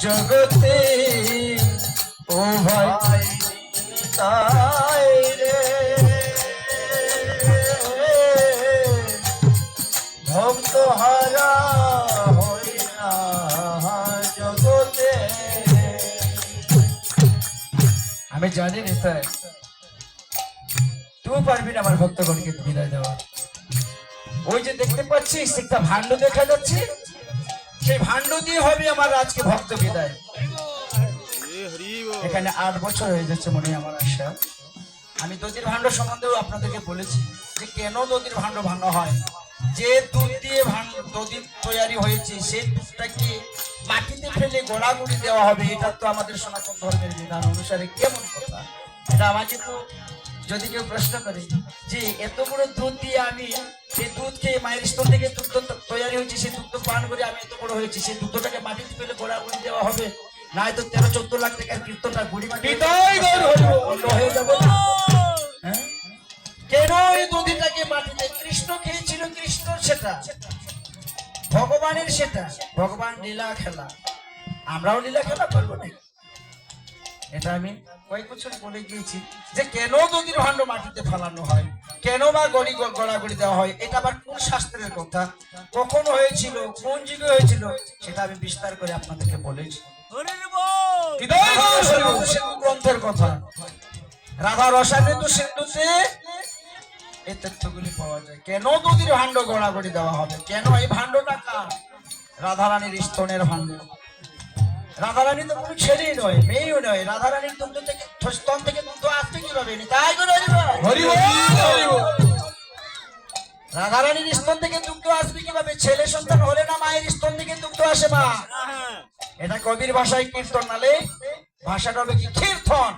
জগতে ও ভাই তাই রে ভক্ত হারা হইয়া জগতে। আমি জানি নিতাই তুই পারবি না আমার ভক্তগণকে বিদায় দেওয়া। ওই যে দেখতে পাচ্ছিস একটা ভাণ্ড দেখা যাচ্ছে, সেই ভাণ্ড দিয়ে হবে আমার আজকে ভক্ত বিদায়। এখানে 8 বছর হয়ে যাচ্ছে মনে আমার আশা। আমি দধির ভাণ্ড সম্বন্ধেও আপনাদেরকে বলেছি যে কেন দধির ভাণ্ড ভাঙা হয়। যে দুধ দিয়ে দধি তৈরি হয়েছে সেই দুধটাকে মাটিতে ফেলে গোড়াগুড়ি দেওয়া হবে, এটা তো আমাদের সনাতন ধর্মের বিধান অনুসারে কেমন কথা। এটা আমাকে তো যদি কেউ প্রশ্ন করে যে এত বড় দুধ দিয়ে আমি সেই দুধ খেয়ে মায়ের স্তন থেকে দুগ্ধ তৈরি হয়েছে, সেই দুগ্ধ পান করে আমি এত বড় হয়েছি, সেই দুগ্ধটাকে মাটিতে ফেলে গোড়াগুড়ি দেওয়া হবে, না তো 13-14 লাখ টাকার কীর্তনটা গুড়ি মাটি হয়ে যাবে। হ্যাঁ, কেন এই দধিটাকে মাটিতে? কৃষ্ণ খেয়েছিল, কৃষ্ণ সেটা ভগবানের, সেটা ভগবান লীলা খেলা, আমরাও লীলা খেলা করবো না। এটা আমি কয়েক বছর বলে গিয়েছি যে কেন দধির ভাণ্ড মাটিতে ফেলানো হয়, কেন বা গড়াগড়ি দেওয়া হয়, এটা আবার কোন শাস্ত্রের কথা, কখন হয়েছিল, কোন যুগে হয়েছিল, সেটা আমি বিস্তার করে আপনাদেরকে বলেছি। গ্রন্থের কথা, রাধা রসায়ন সিন্ধুতে এই তথ্যগুলি পাওয়া যায়। কেন দধির ভাণ্ড গড়াগড়ি দেওয়া হবে, কেন এই ভাণ্ডটা কার? রাধারানীর স্তনের ভাণ্ড। রাধারানী তো কোনো ছেলেই নয়, মেয়েও নয়। রাধারানীর দুগ্ধ থেকে স্তন থেকে দুগ্ধ আসতে কিভাবে? তাই করে রাধারানীর স্তন থেকে দুগ্ধ আসবে কিভাবে? ছেলে সন্তান হলে না মায়ের স্তন থেকে দুগ্ধ আসে মা। এটা কবির ভাষায় কীর্তন, নালে ভাষাটা হবে কি কীর্তন।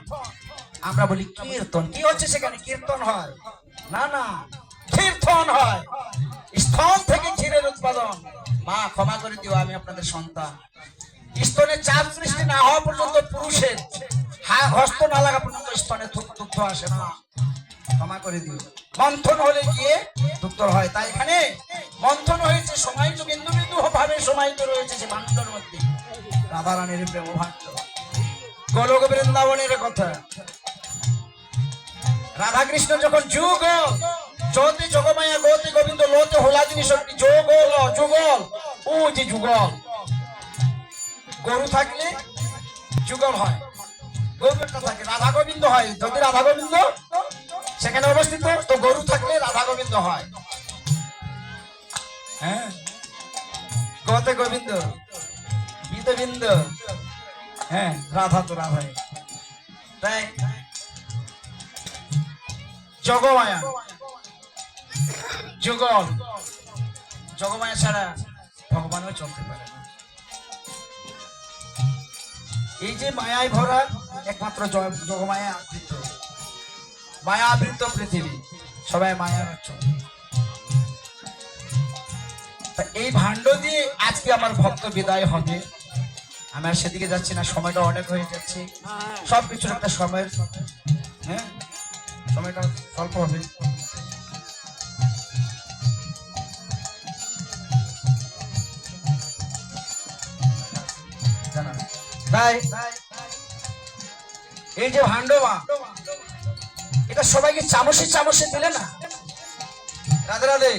আমরা বলি কীর্তন, কি হচ্ছে সেখানে? কীর্তন হয় না, না কীর্তন হয়। স্তন থেকে ক্ষীরের উৎপাদন। মা ক্ষমা করে দিও, আমি আপনাদের সন্তান। স্তনে চাপ সৃষ্টি না হওয়া পর্যন্ত পুরুষের হস্ত না লাগা পর্যন্ত স্তনে দুগ্ধ আসে না, ক্ষমা করে দিও। মন্থন হলে গিয়ে দুগ্ধ হয়। তাই এখানে মন্থন হয়েছে, সমাহিত বিন্দু বিন্দু ভাবে সমাহিত রয়েছে সে ভাণ্ডের মধ্যে রাধারানীর প্রেম ভাণ্ড। গোলক বৃন্দাবনের কথা, রাধা কৃষ্ণ যখন যুগ চলতে যোগমায়া গৌতে গোবিন্দ লোতে হোলাদিনী শক্তি যোগল যুগল, ও যে যুগল, গরু থাকলে যুগল হয়, গরুটা থাকে রাধা গোবিন্দ হয়। যদি রাধা গোবিন্দ সেখানে অবস্থিত, তো গরু থাকলে রাধা গোবিন্দ হয়। হ্যাঁ, গতে গোবিন্দ, বিন্দ, হ্যাঁ রাধা তো রাধাই। তাই জগমায়া যুগল, জগমায়া ছাড়া ভগবানও চলতে পারে না। এই যে মায়ায় ভরা একমাত্র জগমায়া আবৃত, মায়া আবৃত পৃথিবী, সবাই মায়ার চলে। এই ভাণ্ড দিয়ে আজকে আমার ভক্ত বিদায় হবে। আমি আর সেদিকে যাচ্ছি না, সময়টা অনেক হয়ে যাচ্ছে। সবকিছুর একটা সময়ের, হ্যাঁ সময়টা স্বল্প হবে। তাই এই যে ভাণ্ডমা, এটা সবাইকে চামচে চামচে দিলে না, রাধে রাধে,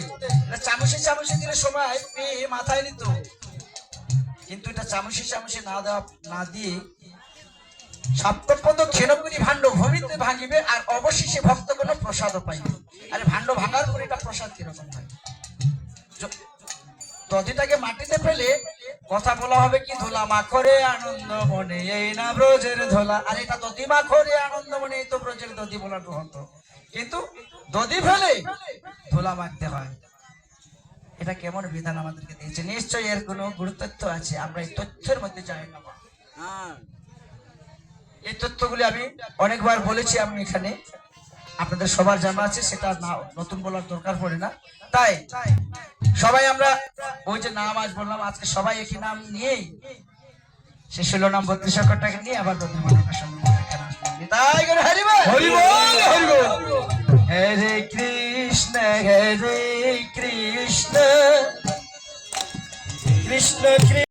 চামচে চামচে দিলে সবাই পেয়ে মাথায় নিত। কিন্তু এটা চামচে চামচে না দিয়ে সপ্তপদ ক্ষীণপুরী ভাণ্ড ভূমিতে ভাঙিবে, আর অবশেষে ভক্ত কোনো প্রসাদও পাইবে। আরে ভাণ্ড ভাঙার পর এটা প্রসাদ কিরকম হয়? দধিটাকে মাটিতে ফেলে কথা বলা হবে কি, ধোলা মাখরে আনন্দ মনে এই না ব্রজের ধোলা। আর এটা দধি মাখরে আনন্দ মনে, এই তো ব্রজের দধি বলার গ্রহণ। কিন্তু দধি ফেলে ধোলা মাখতে হয়। এটা কেমন বিধান আমাদেরকে দিয়েছে? নিশ্চয়ই এর কোনো গুরুত্ব আছে, আমরা এই তথ্যের মধ্যে যাই না। এই তথ্যগুলি আমি অনেকবার বলেছি, আমি এখানে আপনাদের সবার জানা আছে, সেটা নতুন বলার দরকার পড়ে না। তাই সবাই আমরা ওই যে নাম আজ বললাম, আজকে সবাই একই নাম নিয়েই সে 16 নাম 32 অক্ষরটাকে নিয়ে আবার হরে কৃষ্ণ হরে কৃষ্ণ কৃষ্ণ কৃষ্ণ